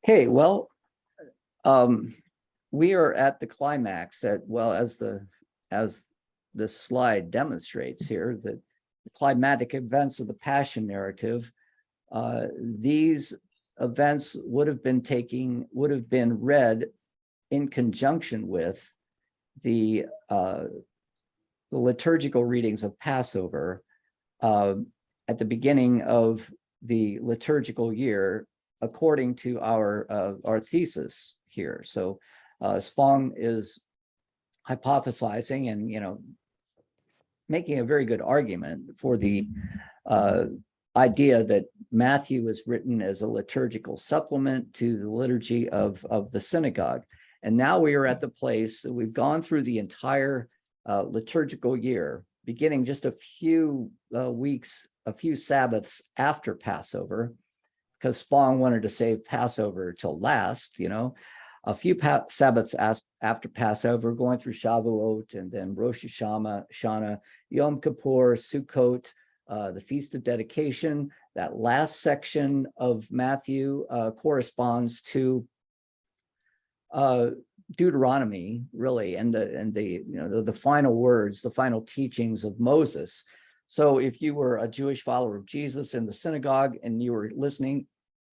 Okay, well, um, we are at the climax at, well, as this slide demonstrates here, that the climatic events of the Passion narrative, these events would have been read in conjunction with the liturgical readings of Passover at the beginning of the liturgical year, according to our thesis here. So Spong is hypothesizing and making a very good argument for the idea that Matthew was written as a liturgical supplement to the liturgy of the synagogue. And now we are at the place that we've gone through the entire liturgical year, beginning just a few weeks, a few Sabbaths after Passover, because Spong wanted to save Passover till last, a few Sabbaths after Passover, going through Shavuot and then Rosh Hashanah, Yom Kippur, Sukkot, the Feast of Dedication. That last section of Matthew corresponds to Deuteronomy, really, and the final words, the final teachings of Moses. So if you were a Jewish follower of Jesus in the synagogue and you were listening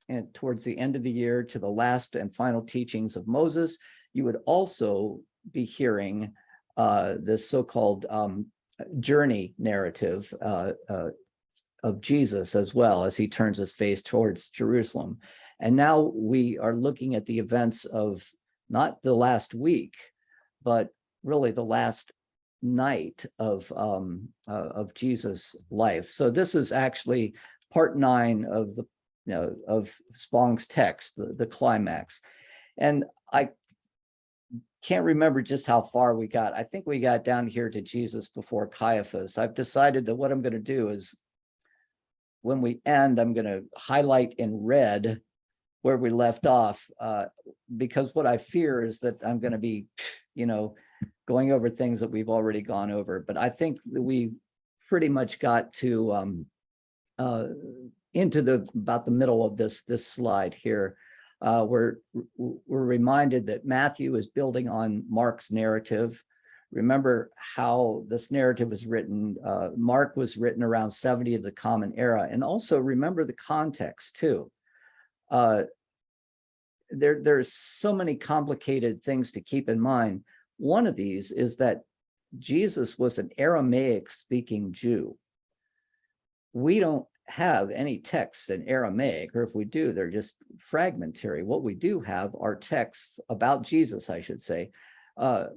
and towards the end of the year to the last and final teachings of Moses, you would also be hearing this so-called journey narrative of Jesus, as well as he turns his face towards Jerusalem. And now we are looking at the events of not the last week, but really the last night of Jesus' life. So this is actually part 9 of the of Spong's text, the climax. And I can't remember just how far we got. I think we got down here to Jesus before Caiaphas. I've decided that what I'm going to do is, when we end, I'm going to highlight in red where we left off, because what I fear is that I'm going to be, going over things that we've already gone over. But I think that we pretty much got to into about the middle of this slide here. We're reminded that Matthew is building on Mark's narrative. Remember how this narrative was written. Mark was written around 70 of the Common Era. And also remember the context too. There's so many complicated things to keep in mind. One of these is that Jesus was an Aramaic speaking Jew. We don't have any texts in Aramaic, or if we do, they're just fragmentary. What we do have are texts about Jesus, I should say.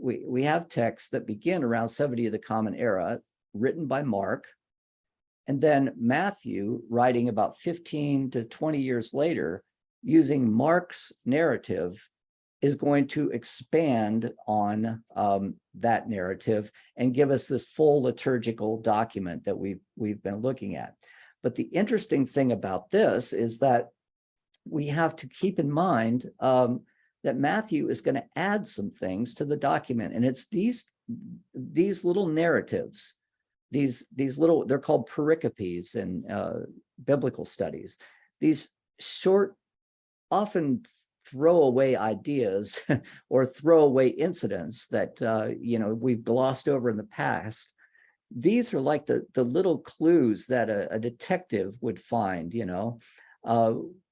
We have texts that begin around 70 of the Common Era, written by Mark, and then Matthew, writing about 15 to 20 years later, using Mark's narrative, is going to expand on that narrative and give us this full liturgical document that we've been looking at. But the interesting thing about this is that we have to keep in mind that Matthew is going to add some things to the document, and it's these little narratives, these little, they're called pericopes in biblical studies. These short, often throwaway ideas or throwaway incidents that we've glossed over in the past. These are like the little clues that a detective would find,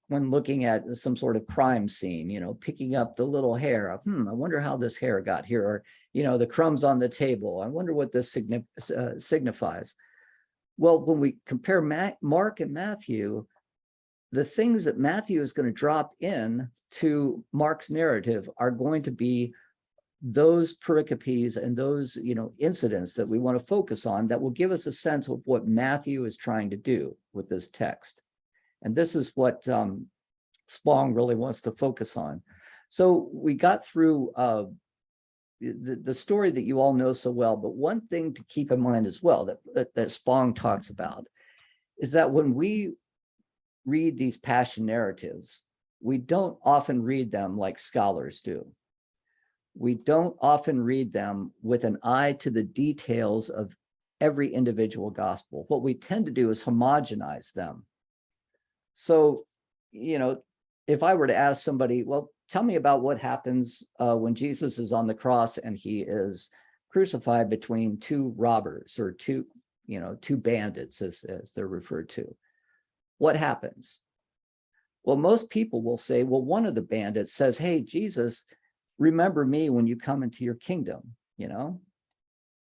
when looking at some sort of crime scene, picking up the little hair. I wonder how this hair got here, or, the crumbs on the table. I wonder what this signifies. Well, when we compare Mark and Matthew, the things that Matthew is going to drop in to Mark's narrative are going to be those pericopes and those, incidents that we want to focus on, that will give us a sense of what Matthew is trying to do with this text. And this is what Spong really wants to focus on. So we got through the story that you all know so well, but one thing to keep in mind as well that Spong talks about is that when we read these passion narratives, we don't often read them like scholars do. We don't often read them with an eye to the details of every individual gospel. What we tend to do is homogenize them. So, if I were to ask somebody, well, tell me about what happens when Jesus is on the cross and he is crucified between two robbers or two bandits, as they're referred to. What happens? Well, most people will say, well, one of the bandits says, hey, Jesus, remember me when you come into your kingdom,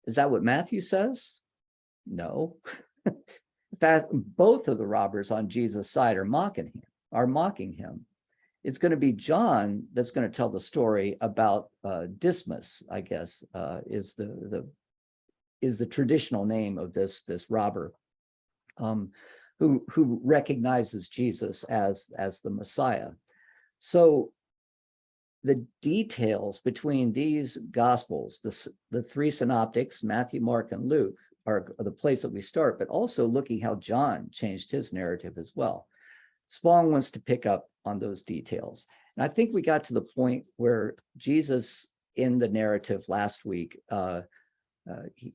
Is that what Matthew says? No. In fact, both of the robbers on Jesus' side are mocking him. It's going to be John that's going to tell the story about Dismas, I guess, is the traditional name of this robber, who recognizes Jesus as the Messiah. So the details between these gospels, the three synoptics, Matthew, Mark, and Luke, are the place that we start, but also looking how John changed his narrative as well. Spong wants to pick up on those details. And I think we got to the point where Jesus, in the narrative last week,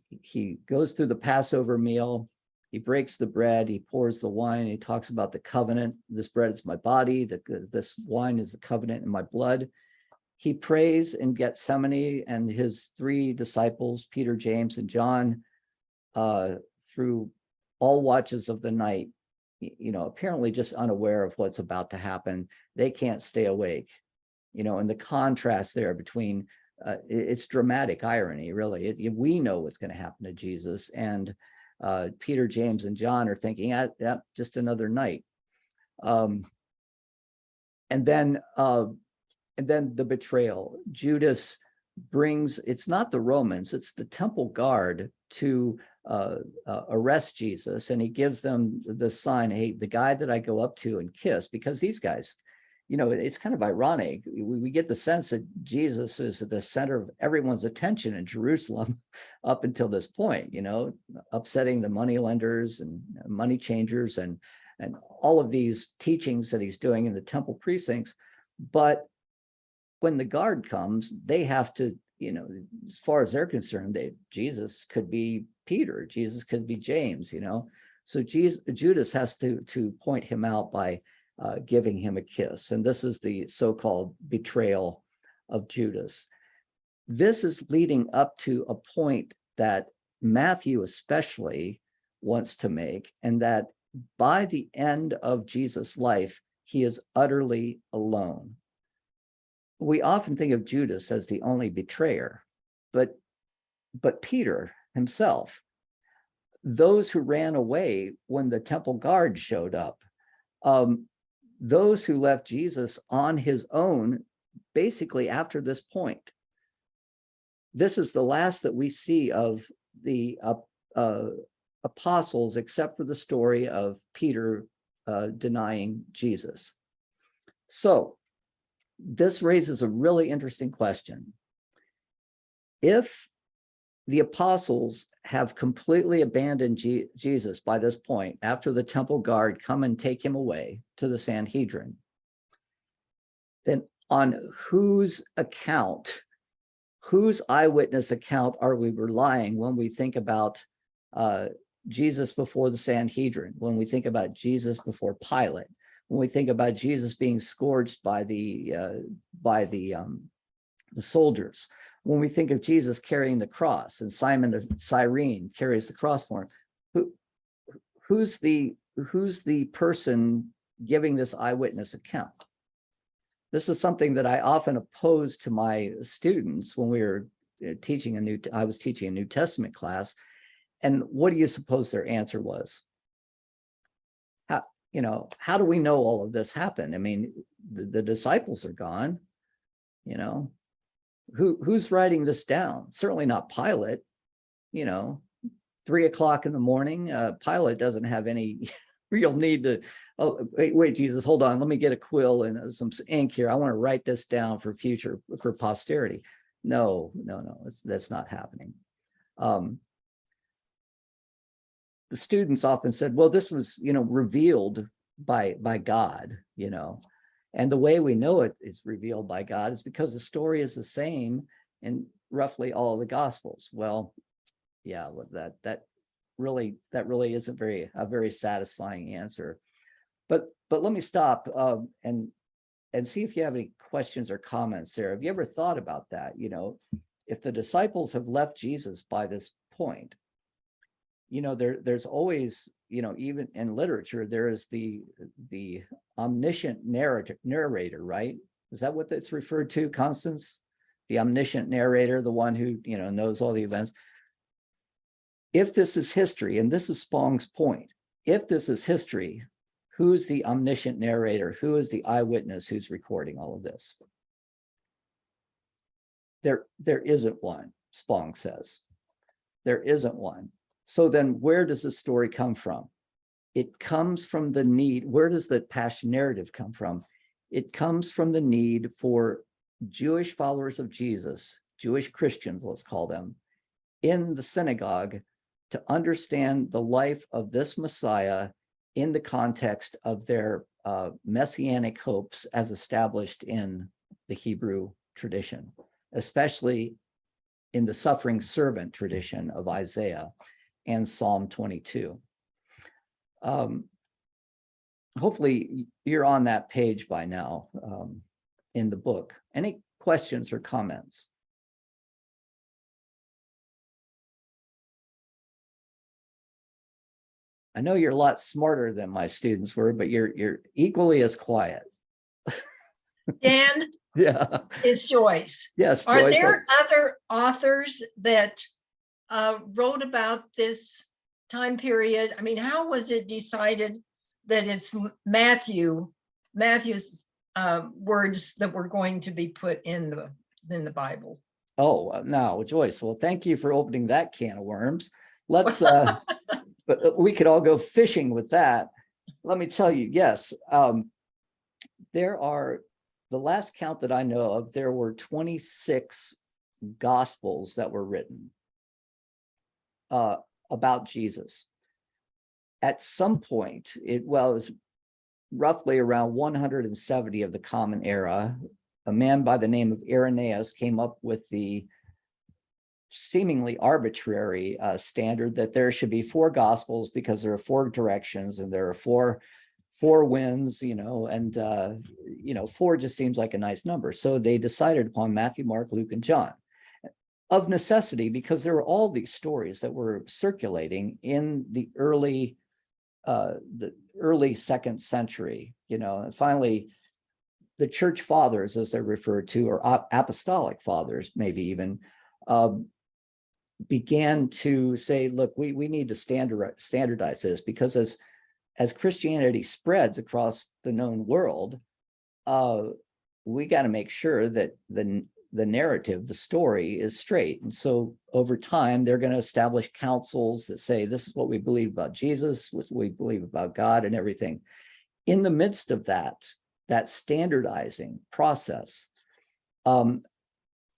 he goes through the Passover meal, he breaks the bread, he pours the wine, he talks about the covenant. This bread is my body, this wine is the covenant in my blood. He prays in Gethsemane, and his three disciples, Peter, James, and John, through all watches of the night, apparently just unaware of what's about to happen. They can't stay awake, and the contrast there between, it's dramatic irony, really. We know what's going to happen to Jesus, and Peter, James, and John are thinking, just another night. And then the betrayal. Judas brings, it's not the Romans, it's the temple guard to arrest Jesus, and he gives them the sign, hey, the guy that I go up to and kiss, because these guys, it's kind of ironic. We get the sense that Jesus is at the center of everyone's attention in Jerusalem up until this point, upsetting the money lenders and money changers and all of these teachings that he's doing in the temple precincts. But when the guard comes, they have to, as far as they're concerned, Jesus could be Peter, Jesus could be James, So Judas has to point him out by giving him a kiss. And this is the so-called betrayal of Judas. This is leading up to a point that Matthew especially wants to make, and that by the end of Jesus' life, he is utterly alone. We often think of Judas as the only betrayer, but Peter himself, those who ran away when the temple guard showed up, those who left Jesus on his own, basically after this point. This is the last that we see of the apostles, except for the story of Peter denying Jesus. So this raises a really interesting question. If the apostles have completely abandoned Jesus by this point, after the temple guard come and take him away to the Sanhedrin, then on whose eyewitness account are we relying when we think about Jesus before the Sanhedrin, when we think about Jesus before Pilate, when we think about Jesus being scourged by the soldiers, when we think of Jesus carrying the cross and Simon of Cyrene carries the cross for him? Who's the person giving this eyewitness account? This is something that I often oppose to my students when we were teaching I was teaching a New Testament class. And what do you suppose their answer was? How do we know all of this happened? I mean, the disciples are gone, who's writing this down? Certainly not Pilate. 3 o'clock in the morning, Pilate doesn't have any real need to, oh, wait, Jesus, hold on, let me get a quill and some ink here. I want to write this down for posterity. No, that's not happening. The students often said, well, this was, revealed by God, and the way we know it is revealed by God is because the story is the same in roughly all of the Gospels. Well, yeah, that really isn't a very satisfying answer. But let me stop and and see if you have any questions or comments there. Have you ever thought about that? If the disciples have left Jesus by this point, there's always, even in literature, there is the omniscient narrator, right? Is that what it's referred to, Constance? The omniscient narrator, the one who, knows all the events. If this is history, and this is Spong's point, if this is history, who's the omniscient narrator? Who is the eyewitness who's recording all of this? There isn't one, Spong says. There isn't one. So then where does the story come from? It comes from the need. Where does the passion narrative come from? It comes from the need for Jewish followers of Jesus, Jewish Christians, let's call them, in the synagogue to understand the life of this Messiah in the context of their messianic hopes as established in the Hebrew tradition, especially in the suffering servant tradition of Isaiah and Psalm 22. Hopefully you're on that page by now in the book. Any questions or comments? I know you're a lot smarter than my students were, but you're equally as quiet. Dan, yeah, it's Joyce. Yes, Are Joyce, there other authors that wrote about this time period? I mean, how was it decided that it's Matthew's words that were going to be put in the Bible? Oh, no, Joyce. Well, thank you for opening that can of worms. Let's but we could all go fishing with that. Let me tell you, yes, there are, the last count that I know of, there were 26 gospels that were written about Jesus. At some point, it was roughly around 170 of the Common Era, a man by the name of Irenaeus came up with the seemingly arbitrary standard that there should be 4 gospels because there are 4 directions and there are four winds, and 4 just seems like a nice number. So they decided upon Matthew, Mark, Luke, and John of necessity, because there were all these stories that were circulating in the early 2nd century, and finally the church fathers, as they're referred to, or apostolic fathers, maybe even, began to say, look, we need to standardize this, because as Christianity spreads across the known world, we got to make sure that the narrative, the story, is straight. And so over time, they're going to establish councils that say, this is what we believe about Jesus, what we believe about God, and everything. In the midst of that standardizing process,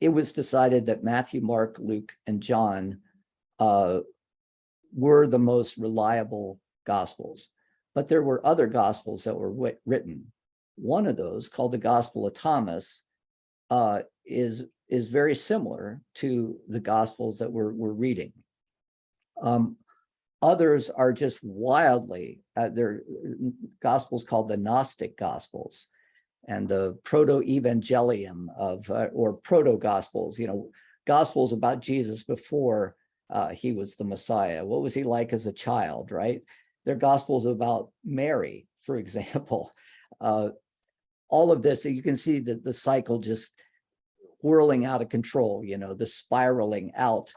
it was decided that Matthew, Mark, Luke, and John were the most reliable gospels. But there were other gospels that were written. One of those, called the Gospel of Thomas, is very similar to the gospels that we're reading. Others are just wildly, they're gospels called the Gnostic Gospels, and the proto-evangelium or proto-gospels, gospels about Jesus before he was the Messiah. What was he like as a child, right? They're gospels about Mary, for example. All of this, you can see that the cycle just whirling out of control, the spiraling out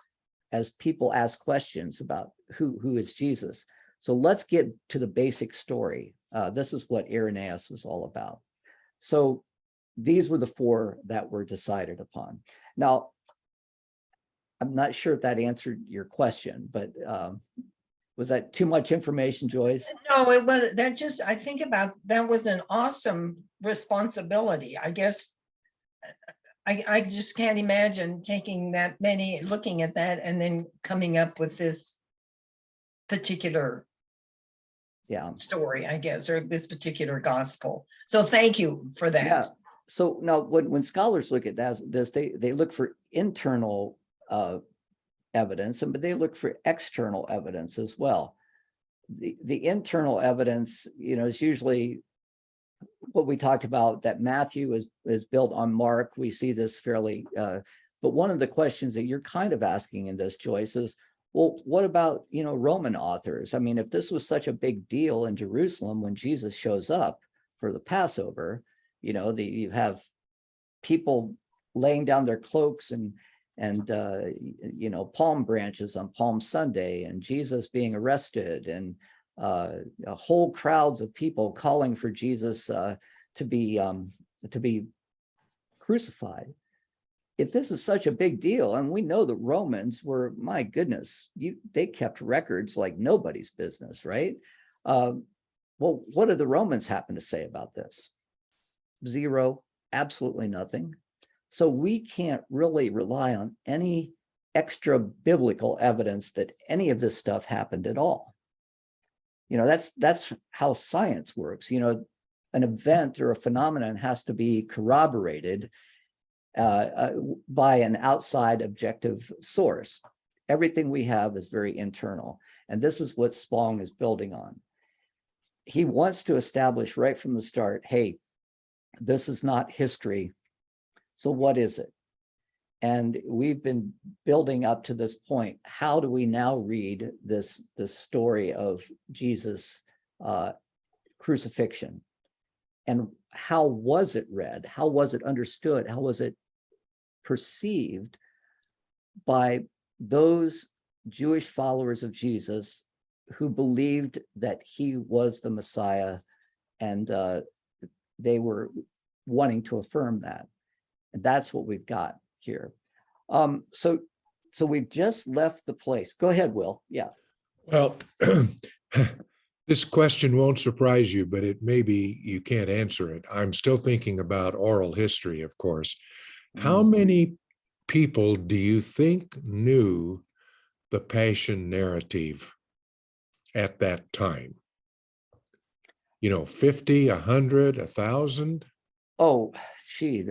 as people ask questions about who is Jesus. So let's get to the basic story. This is what Irenaeus was all about. So these were the 4 that were decided upon. Now, I'm not sure if that answered your question, but was that too much information, Joyce? No, it wasn't. I think about that was an awesome responsibility. I guess I just can't imagine taking that many, looking at that, and then coming up with this particular story, I guess, or this particular gospel. So thank you for that. Yeah. So now when scholars look at this, they look for internal evidence, but they look for external evidence as well. The internal evidence, is usually what we talked about, that Matthew is built on Mark. We see this fairly, but one of the questions that you're kind of asking in this, Joyce, is, well, what about, Roman authors? I mean, if this was such a big deal in Jerusalem when Jesus shows up for the Passover, you have people laying down their cloaks and palm branches on Palm Sunday, and Jesus being arrested, and whole crowds of people calling for Jesus to be crucified. If this is such a big deal, and we know the Romans were, my goodness, they kept records like nobody's business, right? Well, what did the Romans happen to say about this? Zero, absolutely nothing. So we can't really rely on any extra biblical evidence that any of this stuff happened at all. That's how science works. An event or a phenomenon has to be corroborated by an outside objective source. Everything we have is very internal, and this is what Spong is building on. He wants to establish right from the start, hey, this is not history, so what is it? And we've been building up to this point. How do we now read this story of Jesus' crucifixion? And how was it read? How was it understood? How was it perceived by those Jewish followers of Jesus who believed that he was the Messiah, and they were wanting to affirm that? And that's what we've got here. So we've just left the place. Go ahead, Will. Yeah. Well, this question won't surprise you, but it maybe you can't answer it. I'm still thinking about oral history, of course. How many people do you think knew the Passion narrative at that time? 50, 100, 1,000? Oh, gee.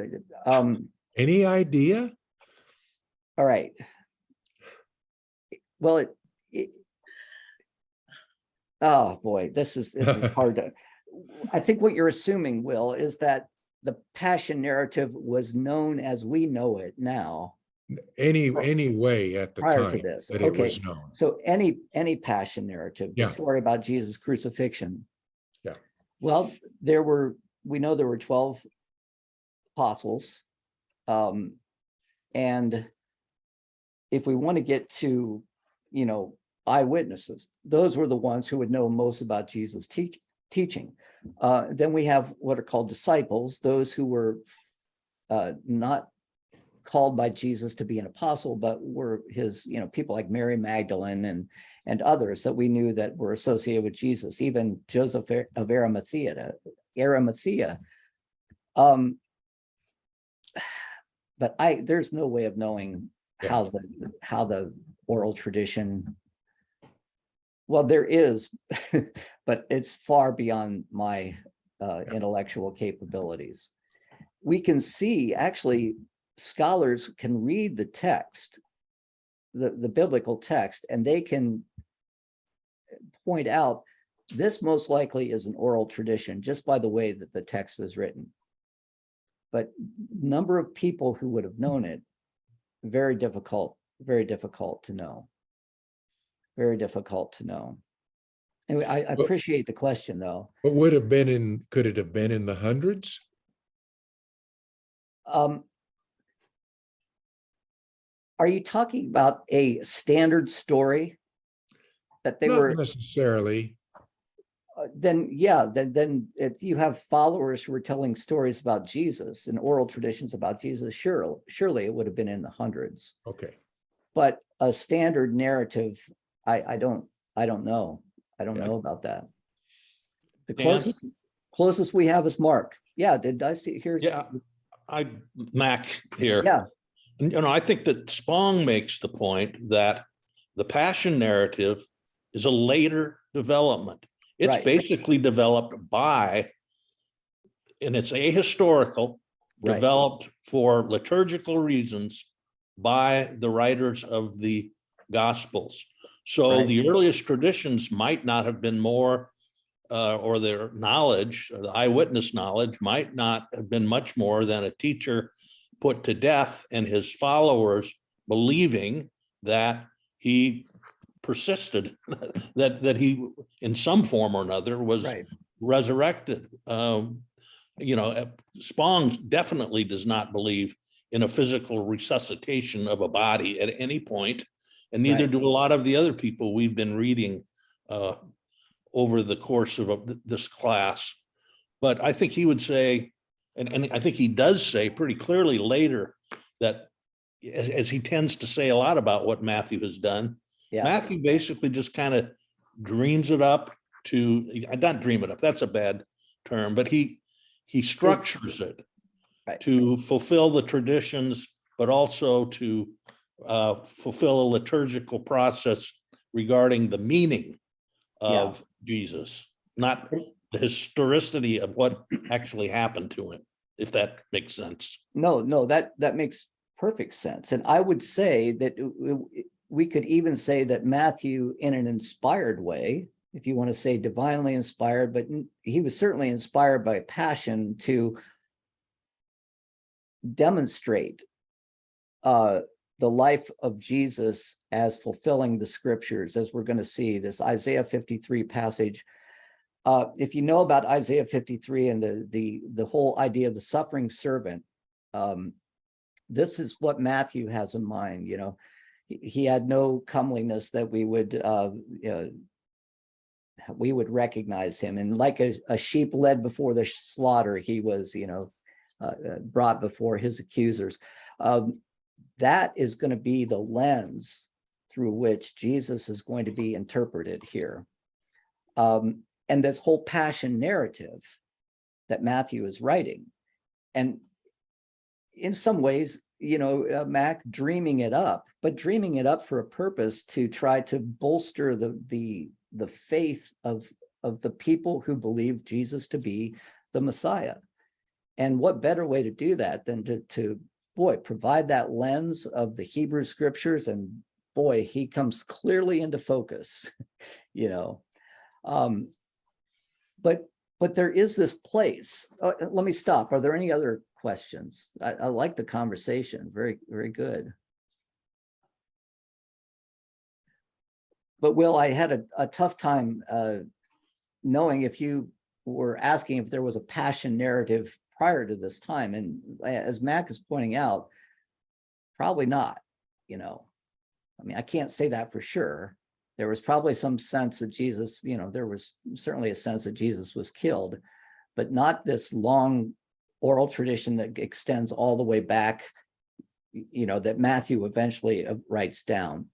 Any idea? All right. Well, oh boy, this is hard to. I think what you're assuming, Will, is that the Passion narrative was known as we know it now. Any way at the prior time to this. that Okay. it was known. So any Passion narrative, the Yeah. story about Jesus' crucifixion. Yeah. Well, we know there were 12 apostles. And if we want to get to, eyewitnesses, those were the ones who would know most about Jesus' teaching. Then we have what are called disciples, those who were not called by Jesus to be an apostle, but were his, people like Mary Magdalene and others that we knew that were associated with Jesus, even Joseph of Arimathea. But there's no way of knowing how the oral tradition. Well, there is, but it's far beyond my intellectual capabilities. We can see, actually, scholars can read the text, the biblical text, and they can point out this most likely is an oral tradition just by the way that the text was written. But number of people who would have known it, very difficult to know. Very difficult to know. Anyway, I appreciate the question, though. But could it have been in the hundreds? Are you talking about a standard story that they Not were necessarily. then if you have followers who were telling stories about Jesus and oral traditions about Jesus, surely it would have been in the hundreds. Okay. But a standard narrative, I don't know. I don't know about that. The closest we have is Mark. Yeah, did I see here? Yeah, Mac here. Yeah. I think that Spong makes the point that the Passion narrative is a later development. It's Right. basically developed and it's ahistorical, Right. developed for liturgical reasons by the writers of the Gospels. So Right. the earliest traditions might not have been more or their knowledge, or the eyewitness knowledge, might not have been much more than a teacher put to death and his followers believing that he persisted, that he, in some form or another, was Right. resurrected. Spong definitely does not believe in a physical resuscitation of a body at any point, and neither Right. do a lot of the other people we've been reading over the course of this class. But I think he would say, and I think he does say pretty clearly later, that as he tends to say a lot about what Matthew has done, Yeah. Matthew basically just kind of dreams it up to, not dream it up, that's a bad term, but he structures it Right. to fulfill the traditions, but also to fulfill a liturgical process regarding the meaning of Jesus, not the historicity of what actually happened to him, if that makes sense. No, that makes perfect sense. And I would say that we could even say that Matthew, in an inspired way, if you want to say divinely inspired, but he was certainly inspired by passion to demonstrate the life of Jesus as fulfilling the scriptures, as we're going to see this Isaiah 53 passage. If you know about Isaiah 53 and the whole idea of the suffering servant, this is what Matthew has in mind. He had no comeliness that we would recognize him, and like a sheep led before the slaughter, he was brought before his accusers. That is going to be the lens through which Jesus is going to be interpreted here. And this whole passion narrative that Matthew is writing, and in some ways, Mac dreaming it up, but dreaming it up for a purpose to try to bolster the faith of the people who believe Jesus to be the Messiah. And what better way to do that than to provide that lens of the Hebrew scriptures, and boy, he comes clearly into focus, but there is this place. Let me stop. Are there any other questions? I like the conversation. Very, very good. But Will, I had a tough time knowing if you were asking if there was a passion narrative prior to this time. And as Mac is pointing out, probably not, I can't say that for sure. There was probably some sense that Jesus, there was certainly a sense that Jesus was killed, but not this long oral tradition that extends all the way back, that Matthew eventually writes down.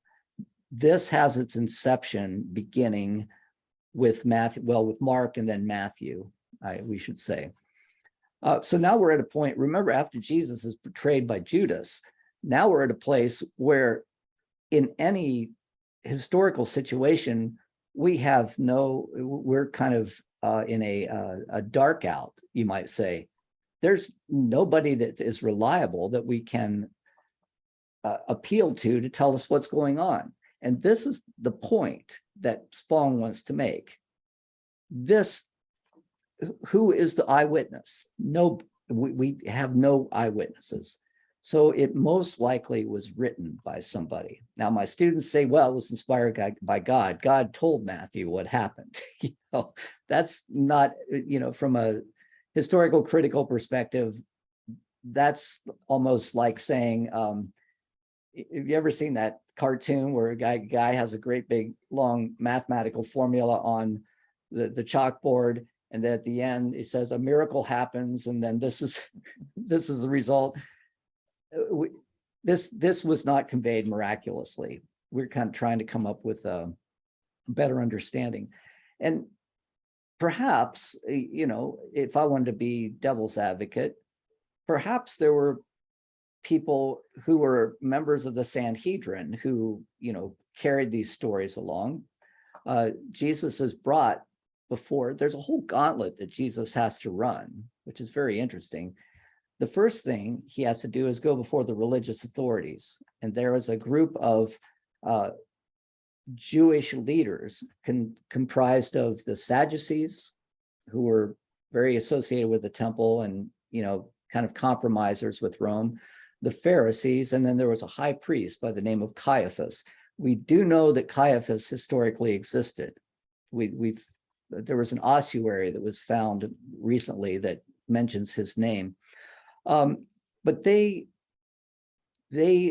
This has its inception beginning with with Mark and then Matthew, we should say. So now we're at a point, remember, after Jesus is betrayed by Judas, now we're at a place where in any historical situation, we're kind of in a dark out, you might say. There's nobody that is reliable that we can appeal to tell us what's going on. And this is the point that Spong wants to make. Who is the eyewitness? No, we have no eyewitnesses. So it most likely was written by somebody. Now, my students say, well, it was inspired by God. God told Matthew what happened. That's not, from a historical critical perspective, that's almost like saying, have you ever seen that cartoon where a guy has a great big long mathematical formula on the chalkboard, and then at the end it says a miracle happens, and then this is the result. This was not conveyed miraculously. We're kind of trying to come up with a better understanding. And perhaps, if I wanted to be devil's advocate, perhaps there were people who were members of the Sanhedrin who, carried these stories along. Jesus is brought before, there's a whole gauntlet that Jesus has to run, which is very interesting. The first thing he has to do is go before the religious authorities. And there is a group of Jewish leaders comprised of the Sadducees, who were very associated with the temple and, kind of compromisers with Rome, the Pharisees, and then there was a high priest by the name of Caiaphas. We do know that Caiaphas historically existed. There was an ossuary that was found recently that mentions his name. But they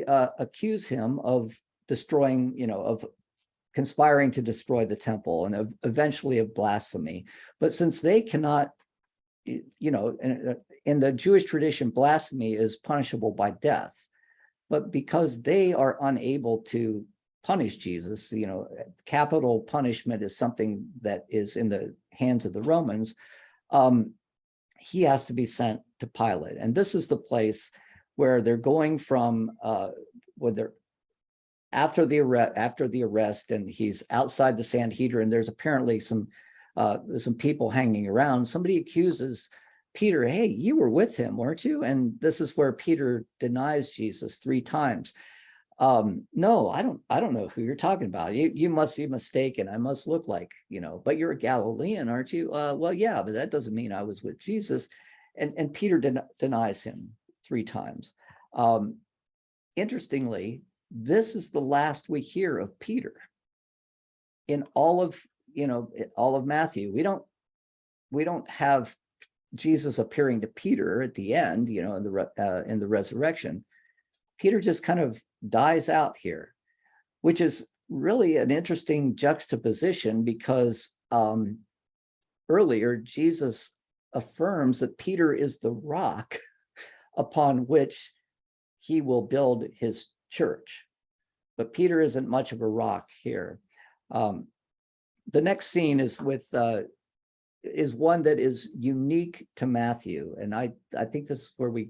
accuse him of destroying, of conspiring to destroy the temple and eventually of blasphemy. But since they cannot, in the Jewish tradition, blasphemy is punishable by death. But because they are unable to punish Jesus, capital punishment is something that is in the hands of the Romans, he has to be sent to Pilate. And this is the place where they're going from, after the arrest, and he's outside the Sanhedrin. There's apparently some people hanging around. Somebody accuses Peter, hey, you were with him, weren't you? And this is where Peter denies Jesus 3 times. No, I don't know who you're talking about. You must be mistaken. I must look like, but you're a Galilean, aren't you? Well, yeah, but that doesn't mean I was with Jesus. And Peter denies him 3 times. Interestingly, this is the last we hear of Peter in all of Matthew. We don't have Jesus appearing to Peter at the end, in the resurrection. Peter just kind of dies out here, which is really an interesting juxtaposition because earlier Jesus affirms that Peter is the rock upon which he will build his church. But Peter isn't much of a rock here. The next scene is is one that is unique to Matthew. And I think this is where we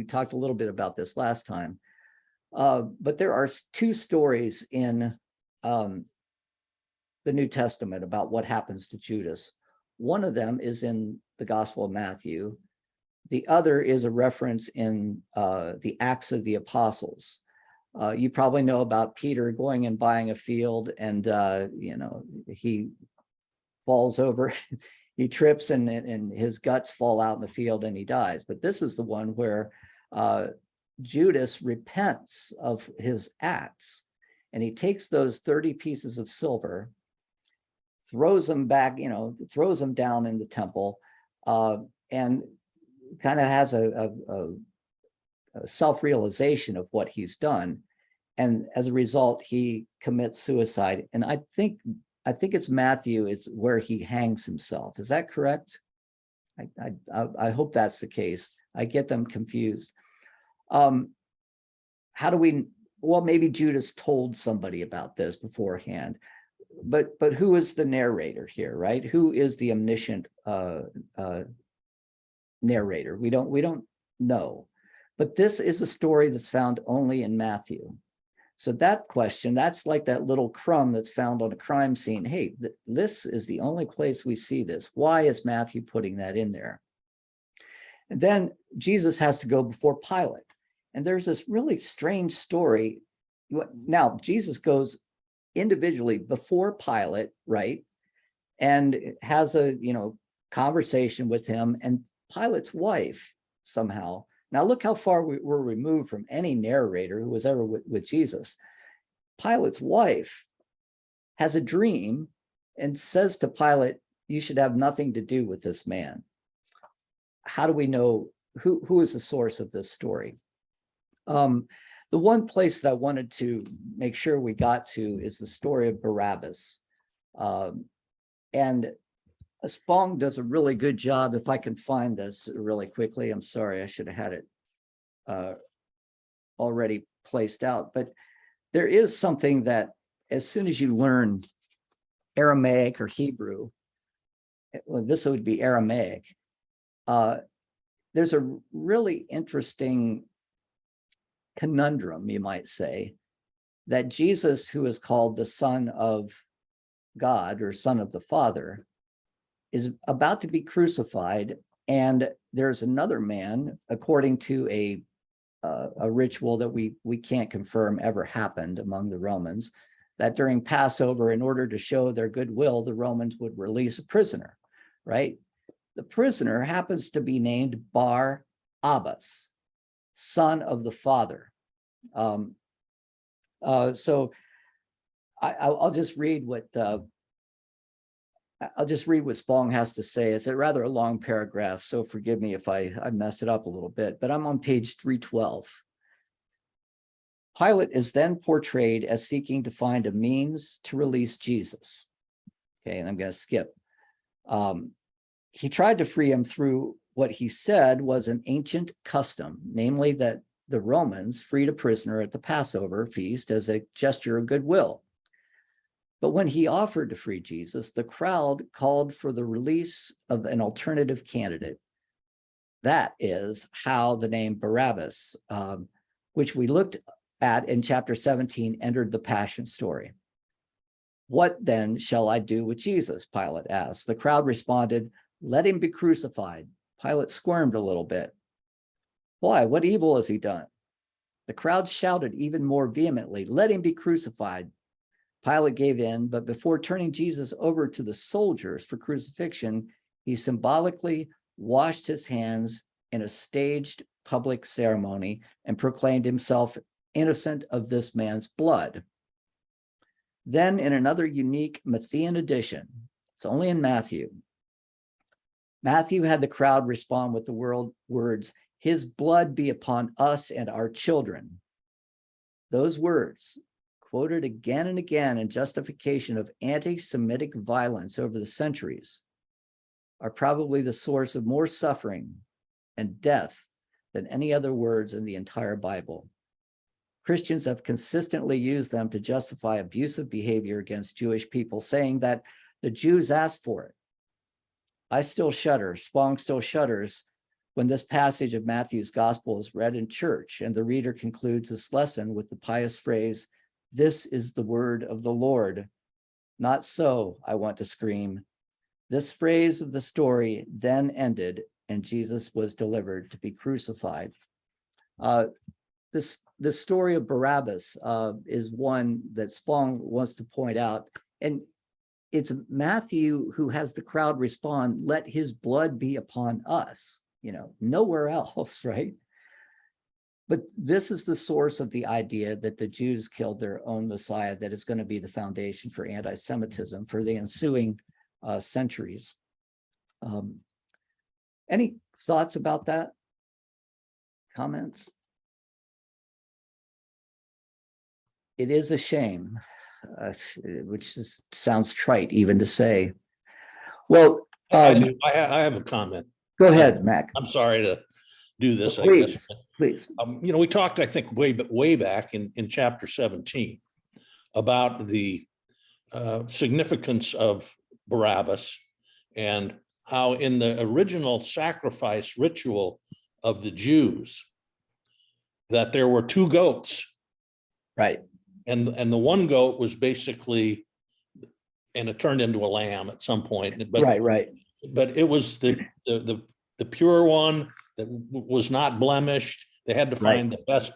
talked a little bit about this last time. But there are 2 stories in the New Testament about what happens to Judas. One of them is in the Gospel of Matthew. The other is a reference in the Acts of the Apostles. You probably know about Peter going and buying a field, and he falls over, he trips, and his guts fall out in the field, and he dies. But this is the one where Judas repents of his acts, and he takes those 30 pieces of silver, throws them back, throws them down in the temple, and kind of has a self-realization of what he's done. And as a result, he commits suicide. And I think it's Matthew is where he hangs himself. Is that correct? I hope that's the case. I get them confused. How do we, well, maybe Judas told somebody about this beforehand, but who is the narrator here, right? Who is the omniscient narrator? We don't know, but this is a story that's found only in Matthew. So that question, that's like that little crumb that's found on a crime scene. Hey, this is the only place we see this. Why is Matthew putting that in there? And then Jesus has to go before Pilate. And there's this really strange story. Now, Jesus goes individually before Pilate, right? And has a, conversation with him, and Pilate's wife somehow. Now, look how far we're removed from any narrator who was ever with Jesus. Pilate's wife has a dream and says to Pilate, you should have nothing to do with this man. How do we know who is the source of this story? The one place that I wanted to make sure we got to is the story of Barabbas. And Spong does a really good job. If I can find this really quickly, I'm sorry, I should have had it already placed out. But there is something that as soon as you learn Aramaic or Hebrew, well, this would be Aramaic, there's a really interesting conundrum, you might say, that Jesus, who is called the Son of God or Son of the Father, is about to be crucified, and there's another man, according to a ritual that we can't confirm ever happened among the Romans, that during Passover, in order to show their goodwill, the Romans would release a prisoner, right? The prisoner happens to be named Bar Abbas, son of the father. So I'll just read what Spong has to say. It's a rather a long paragraph, so forgive me if I mess it up a little bit, but I'm on page 312. Pilate is then portrayed as seeking to find a means to release Jesus. Okay, and I'm going to skip. He tried to free him through what he said was an ancient custom, namely that the Romans freed a prisoner at the Passover feast as a gesture of goodwill. But when he offered to free Jesus, the crowd called for the release of an alternative candidate. That is how the name Barabbas, which we looked at in chapter 17, entered the Passion story. What then shall I do with Jesus? Pilate asked. The crowd responded, let him be crucified. Pilate squirmed a little bit. Why? What evil has he done? The crowd shouted even more vehemently, let him be crucified. Pilate gave in, but before turning Jesus over to the soldiers for crucifixion, he symbolically washed his hands in a staged public ceremony and proclaimed himself innocent of this man's blood. Then in another unique Matthean edition, it's only in Matthew, Matthew had the crowd respond with the words, his blood be upon us and our children. Those words, quoted again and again in justification of anti-Semitic violence over the centuries, are probably the source of more suffering and death than any other words in the entire Bible. Christians have consistently used them to justify abusive behavior against Jewish people, saying that the Jews asked for it. I still shudder, Spong still shudders, when this passage of Matthew's gospel is read in church and the reader concludes this lesson with the pious phrase, this is the word of the Lord. Not so, I want to scream. This phrase of the story then ended and Jesus was delivered to be crucified. The story of Barabbas is one that Spong wants to point out. And it's Matthew who has the crowd respond, let his blood be upon us, nowhere else, right? But this is the source of the idea that the Jews killed their own Messiah, that is going to be the foundation for anti-Semitism for the ensuing centuries. Any thoughts about that? Comments? It is a shame, which sounds trite even to say. Well, I have a comment. Go ahead, Mac. I'm sorry to do this. Please, I guess. Please. We talked, I think, way back in chapter 17 about the significance of Barabbas and how in the original sacrifice ritual of the Jews that there were two goats. Right. And the one goat was basically, and it turned into a lamb at some point. But, right. But it was the pure one that was not blemished. They had to find the best,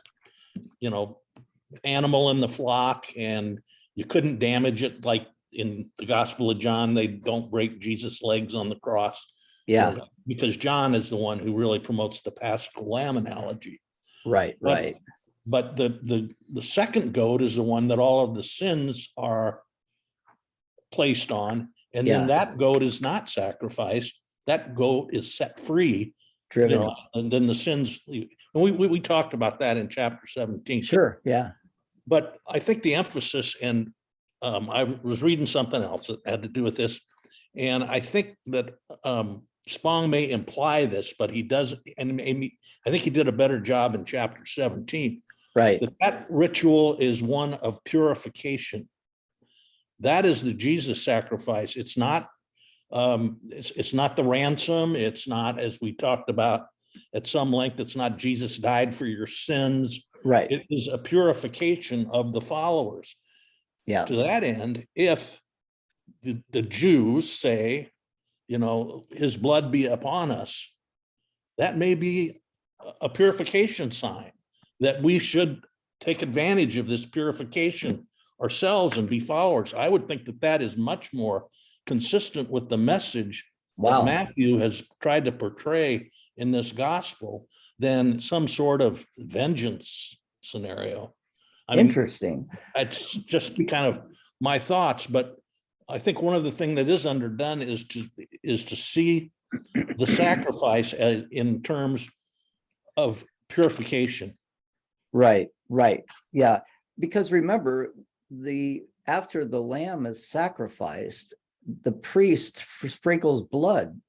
animal in the flock, and you couldn't damage it like in the Gospel of John. They don't break Jesus' legs on the cross. Yeah. Because John is the one who really promotes the Paschal lamb analogy. Right. But the second goat is the one that all of the sins are placed on. And then that goat is not sacrificed. That goat is set free. Driven. And then the sins, we talked about that in chapter 17. Sure, yeah. But I think the emphasis, and I was reading something else that had to do with this, and I think that Spong may imply this, but he does, and I think he did a better job in chapter 17. Right. That ritual is one of purification. That is the Jesus sacrifice. It's not it's not the ransom. It's not, as we talked about at some length, it's not Jesus died for your sins. Right. It is a purification of the followers. Yeah. To that end, if the Jews say, his blood be upon us, that may be a purification sign that we should take advantage of this purification ourselves and be followers. I would think that that is much more consistent with the message that Wow. Matthew has tried to portray in this gospel than some sort of vengeance scenario. I mean, Interesting. it's just kind of my thoughts, but I think one of the things that is underdone is to see the sacrifice as in terms of purification. Right, right. Yeah. Because remember, after the lamb is sacrificed, the priest sprinkles blood.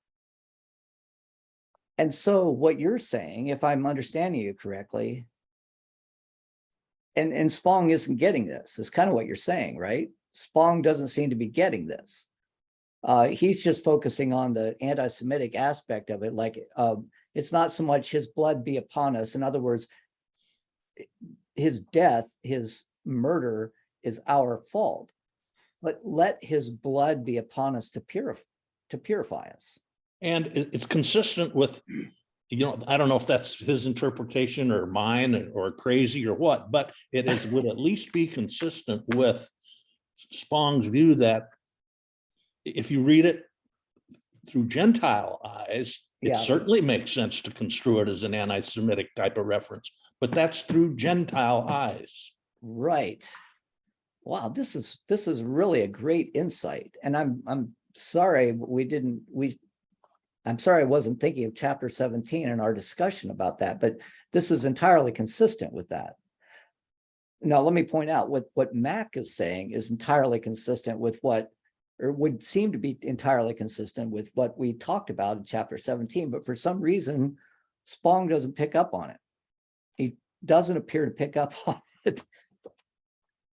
And so what you're saying, if I'm understanding you correctly, and Spong isn't getting this, is kind of what you're saying, right? Spong doesn't seem to be getting this. He's just focusing on the anti-Semitic aspect of it. Like, it's not so much his blood be upon us. In other words, his death, his murder is our fault, but let his blood be upon us to purify us. And it's consistent with, I don't know if that's his interpretation or mine or crazy or what, but would at least be consistent with Spong's view that if you read it through Gentile eyes, it certainly makes sense to construe it as an anti-Semitic type of reference, but that's through Gentile eyes. Right. Wow, this is really a great insight. And I'm sorry I'm sorry I wasn't thinking of chapter 17 in our discussion about that, but this is entirely consistent with that. Now, let me point out what Mac is saying is entirely consistent with or would seem to be entirely consistent with what we talked about in chapter 17, but for some reason, Spong doesn't pick up on it. He doesn't appear to pick up on it.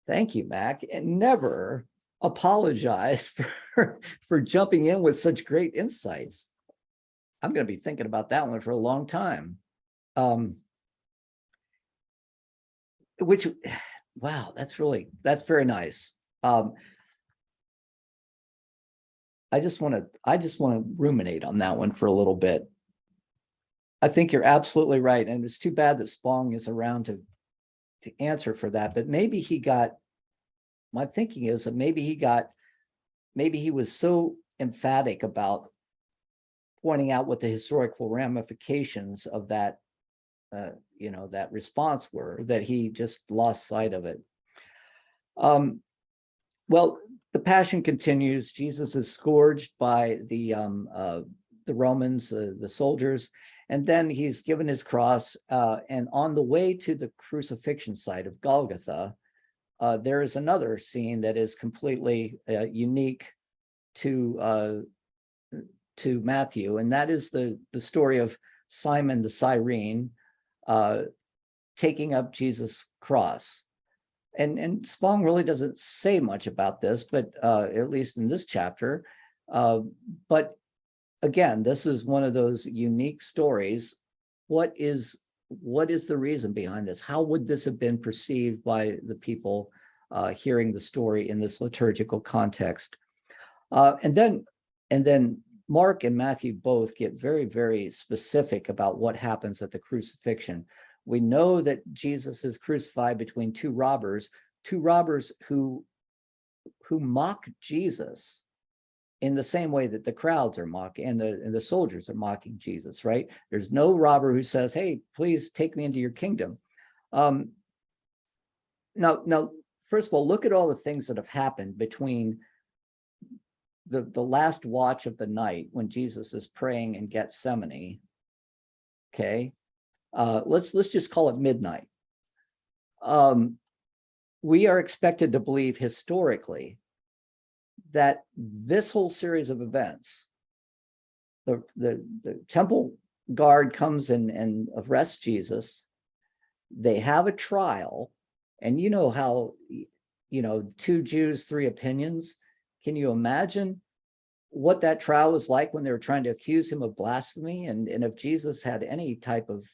Thank you, Mac, and never apologize for jumping in with such great insights. I'm going to be thinking about that one for a long time. Wow, that's very nice. I just want to ruminate on that one for a little bit. I think you're absolutely right, and it's too bad that Spong is around to answer for that. But maybe my thinking is that maybe he was so emphatic about pointing out what the historical ramifications of that that response were, that he just lost sight of it. Well, the passion continues. Jesus is scourged by the Romans, the soldiers, and then he's given his cross. And on the way to the crucifixion site of Golgotha, there is another scene that is completely unique to Matthew, and that is the story of Simon the Cyrene taking up Jesus' cross. And Spong really doesn't say much about this, but at least in this chapter. But again, this is one of those unique stories. What is the reason behind this? How would this have been perceived by the people hearing the story in this liturgical context? And then Mark and Matthew both get very, very specific about what happens at the crucifixion. We know that Jesus is crucified between two robbers who mock Jesus in the same way that the crowds are mocking and the soldiers are mocking Jesus, right? There's no robber who says, "Hey, please take me into your kingdom." Now, first of all, look at all the things that have happened between the last watch of the night when Jesus is praying in Gethsemane. Okay. Let's just call it midnight. We are expected to believe historically that this whole series of events, the temple guard comes and arrests Jesus. They have a trial, and you know how, two Jews, three opinions. Can you imagine what that trial was like when they were trying to accuse him of blasphemy? And if Jesus had any type of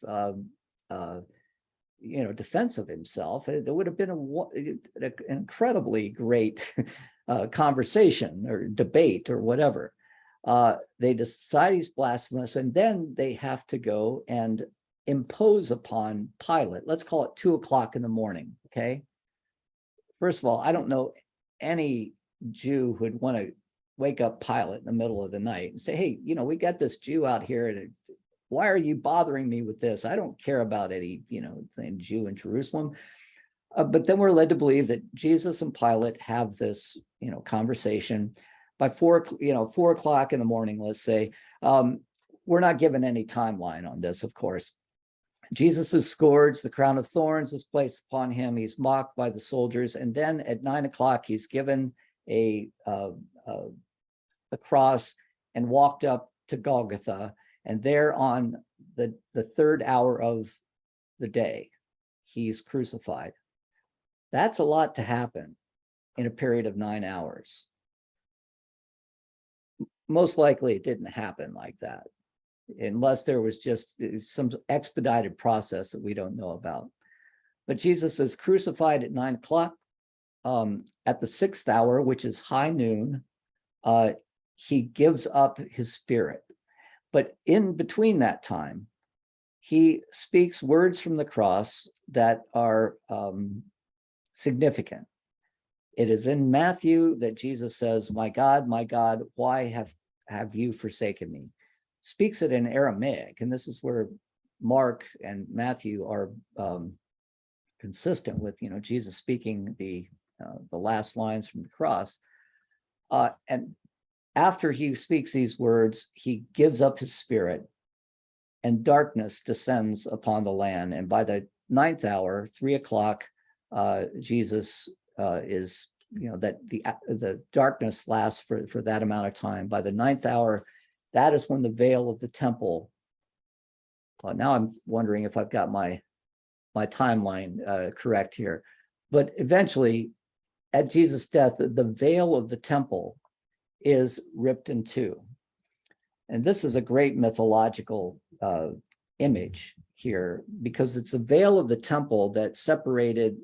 defense of himself, there would have been an incredibly great conversation or debate or whatever. They decide he's blasphemous, and then they have to go and impose upon Pilate. Let's call it 2:00 in the morning. Okay. first of all, I don't know any Jew who'd want to wake up Pilate in the middle of the night and say, hey, we got this Jew out here, and why are you bothering me with this? I don't care about any, Jew in Jerusalem. But then we're led to believe that Jesus and Pilate have this, conversation. By 4:00 in the morning, let's say, we're not given any timeline on this, of course. Jesus is scourged, the crown of thorns is placed upon him, he's mocked by the soldiers, and then at 9:00 he's given a cross and walked up to Golgotha, and there on the third hour of the day, he's crucified. That's a lot to happen in a period of 9 hours. Most likely it didn't happen like that, unless there was just some expedited process that we don't know about. But Jesus is crucified at 9:00. At the 6th hour, which is high noon, he gives up his spirit. But in between that time, he speaks words from the cross that are significant. It is in Matthew that Jesus says, my God, why have you forsaken me? Speaks it in Aramaic, and this is where Mark and Matthew are consistent with, Jesus speaking the last lines from the cross. And after he speaks these words, he gives up his spirit, and darkness descends upon the land. And by the 9th hour, 3:00, Jesus is, that the darkness lasts for that amount of time. By the 9th hour, that is when the veil of the temple. Now I'm wondering if I've got my timeline correct here, but eventually, at Jesus' death, the veil of the temple is ripped in two. And this is a great mythological image here, because it's the veil of the temple that separated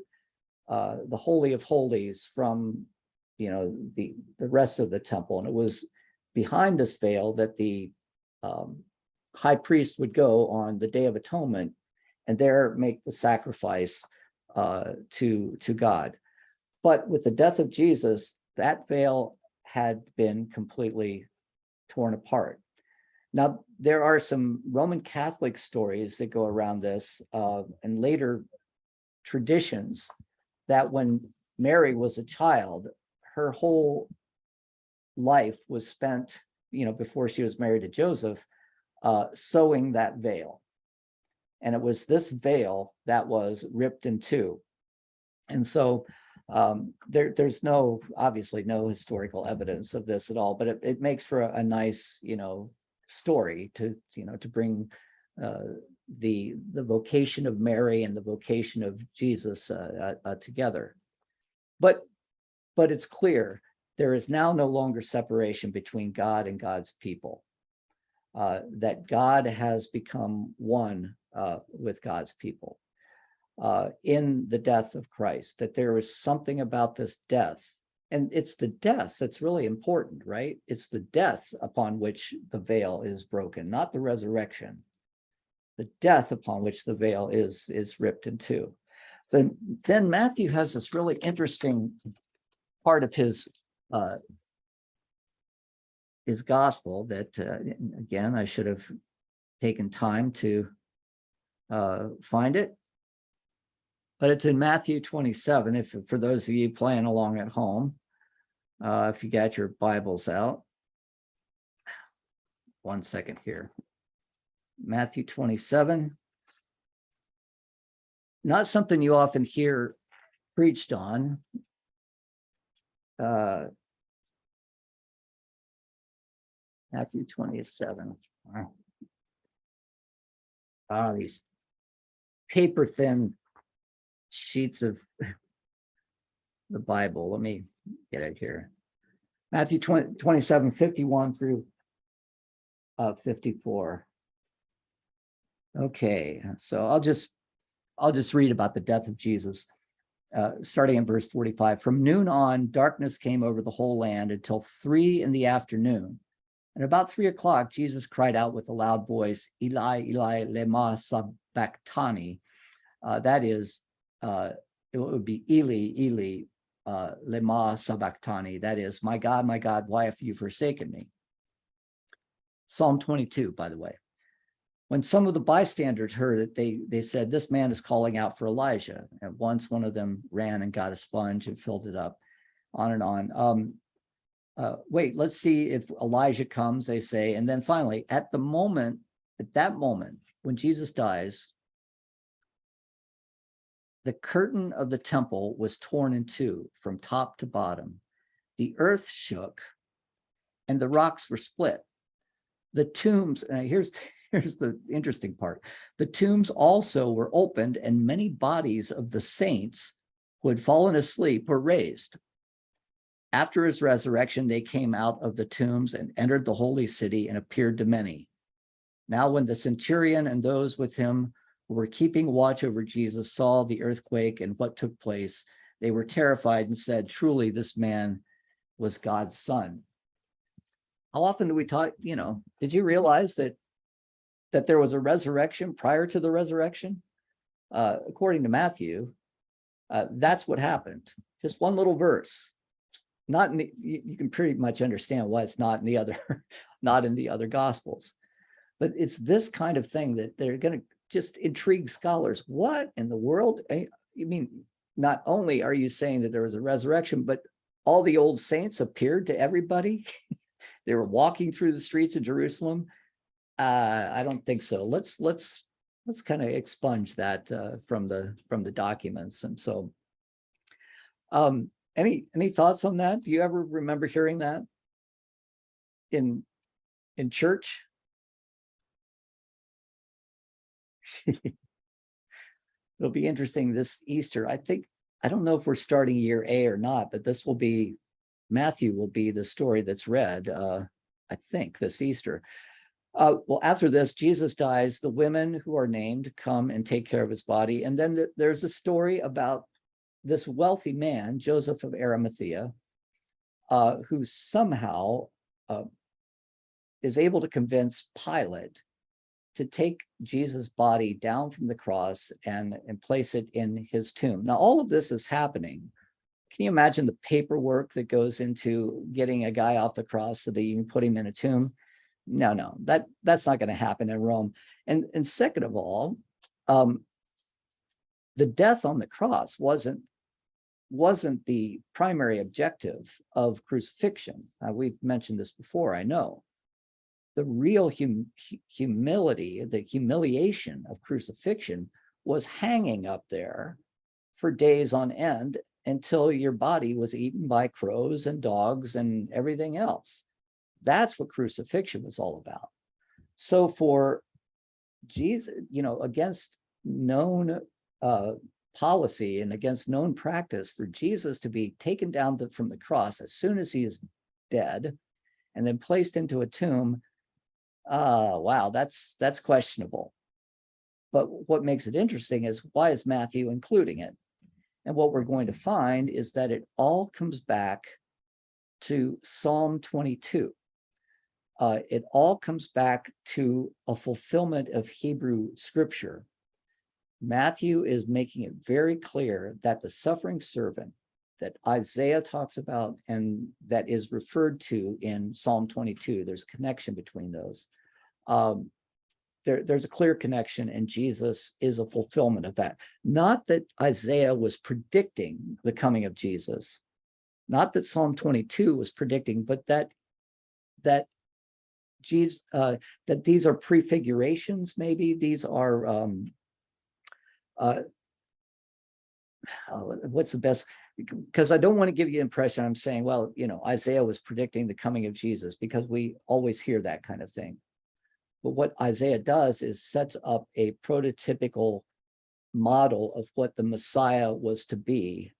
the Holy of Holies from, the rest of the temple. And it was behind this veil that the high priest would go on the Day of Atonement and there make the sacrifice to God. But with the death of Jesus, that veil had been completely torn apart. Now, there are some Roman Catholic stories that go around this, and later traditions, that when Mary was a child, her whole life was spent, before she was married to Joseph, sewing that veil. And it was this veil that was ripped in two. And so there's obviously no historical evidence of this at all, but it makes for a nice, story to bring the vocation of Mary and the vocation of Jesus together. But it's clear there is now no longer separation between God and God's people. That God has become one with God's people in the death of Christ, that there is something about this death. And it's the death that's really important, right? It's the death upon which the veil is broken, not the resurrection. The death upon which the veil is ripped in two. Then Matthew has this really interesting part of his gospel that, again, I should have taken time to find it. But it's in Matthew 27, for those of you playing along at home, if you got your Bibles out. 1 second here. Matthew 27. Not something you often hear preached on. Matthew 27. These paper thin sheets of the Bible. Let me get it here. Matthew 27, 51 through 54. Okay, so I'll just read about the death of Jesus, starting in verse 45. From noon on, darkness came over the whole land until 3 p.m. And about 3:00, Jesus cried out with a loud voice, Eli, Eli, lema sabachthani. That is, it would be Eli, Eli, lema sabachthani, that is, my God, why have you forsaken me? Psalm 22, by the way. When some of the bystanders heard it, they said, this man is calling out for Elijah. At once one of them ran and got a sponge and filled it up, on and on. Wait, let's see if Elijah comes, they say. And then finally, at that moment, when Jesus dies, the curtain of the temple was torn in two from top to bottom. The earth shook and the rocks were split. The tombs, and here's the interesting part. The tombs also were opened, and many bodies of the saints who had fallen asleep were raised. After his resurrection, they came out of the tombs and entered the holy city and appeared to many. Now, when the centurion and those with him who were keeping watch over Jesus saw the earthquake and what took place, they were terrified and said, truly, this man was God's son. How often do we talk, did you realize that there was a resurrection prior to the resurrection? According to Matthew, that's what happened. Just one little verse. Not in the, you can pretty much understand why it's not in the other, not in the other gospels. But it's this kind of thing that they're going to just intrigue scholars. What in the world? You mean, not only are you saying that there was a resurrection, but all the old saints appeared to everybody? They were walking through the streets of Jerusalem. I don't think so. Let's kind of expunge that from the documents. And so, any thoughts on that? Do you ever remember hearing that in church? It'll be interesting this Easter. I don't know if we're starting year A or not, but Matthew will be the story that's read, I think, this Easter. Well, after this, Jesus dies. The women who are named come and take care of his body. And then there's a story about this wealthy man, Joseph of Arimathea, who somehow is able to convince Pilate to take Jesus' body down from the cross and place it in his tomb. Now, all of this is happening. Can you imagine the paperwork that goes into getting a guy off the cross so that you can put him in a tomb? No, that's not going to happen in Rome. And second of all, the death on the cross wasn't the primary objective of crucifixion. We've mentioned this before, I know. The real humility, the humiliation of crucifixion was hanging up there for days on end until your body was eaten by crows and dogs and everything else. That's what crucifixion was all about. So for Jesus, against known policy and against known practice, for Jesus to be taken down from the cross as soon as he is dead and then placed into a tomb, wow, that's questionable. But what makes it interesting is, why is Matthew including it? And what we're going to find is that it all comes back to Psalm 22. It all comes back to a fulfillment of Hebrew scripture. Matthew is making it very clear that the suffering servant that Isaiah talks about and that is referred to in Psalm 22, there's a connection between those. There's a clear connection, and Jesus is a fulfillment of that. Not that Isaiah was predicting the coming of Jesus, not that Psalm 22 was predicting, but that Jesus, that these are prefigurations. Maybe these are what's the best? Because I don't want to give you the impression I'm saying, well, Isaiah was predicting the coming of Jesus, because we always hear that kind of thing. But what Isaiah does is sets up a prototypical model of what the Messiah was to be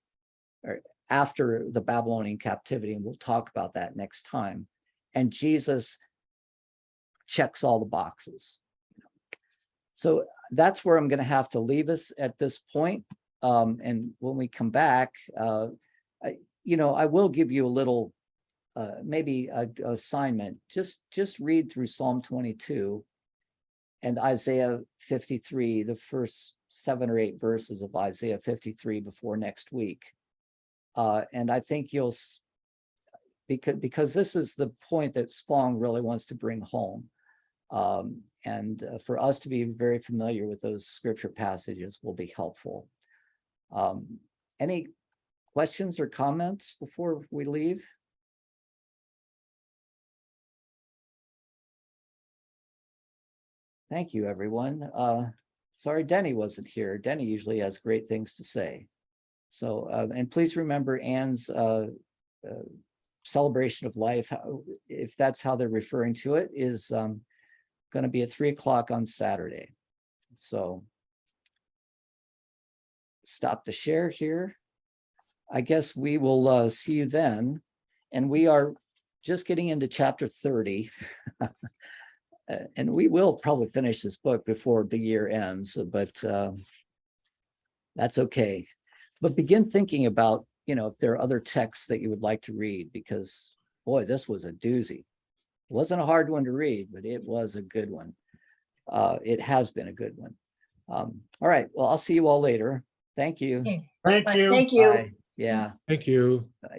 after the Babylonian captivity. And we'll talk about that next time. And Jesus checks all the boxes. So that's where I'm going to have to leave us at this point. And when we come back, I will give you a little maybe an assignment. Just read through Psalm 22 and Isaiah 53, the first 7 or 8 verses of Isaiah 53 before next week. And I think because this is the point that Spong really wants to bring home. And for us to be very familiar with those scripture passages will be helpful. Any questions or comments before we leave? Thank you, everyone. Sorry Denny wasn't here. Denny usually has great things to say. So, and please remember Anne's celebration of life, if that's how they're referring to it, is going to be at 3 o'clock on Saturday. So stop the share here. I guess we will see you then. And we are just getting into chapter 30. And we will probably finish this book before the year ends, but that's okay. But begin thinking about, if there are other texts that you would like to read, because boy, this was a doozy. It wasn't a hard one to read, but it was a good one. It has been a good one. All right. Well, I'll see you all later. Thank you. Okay. Thank Bye. you. Thank you. Bye. Yeah. Thank you.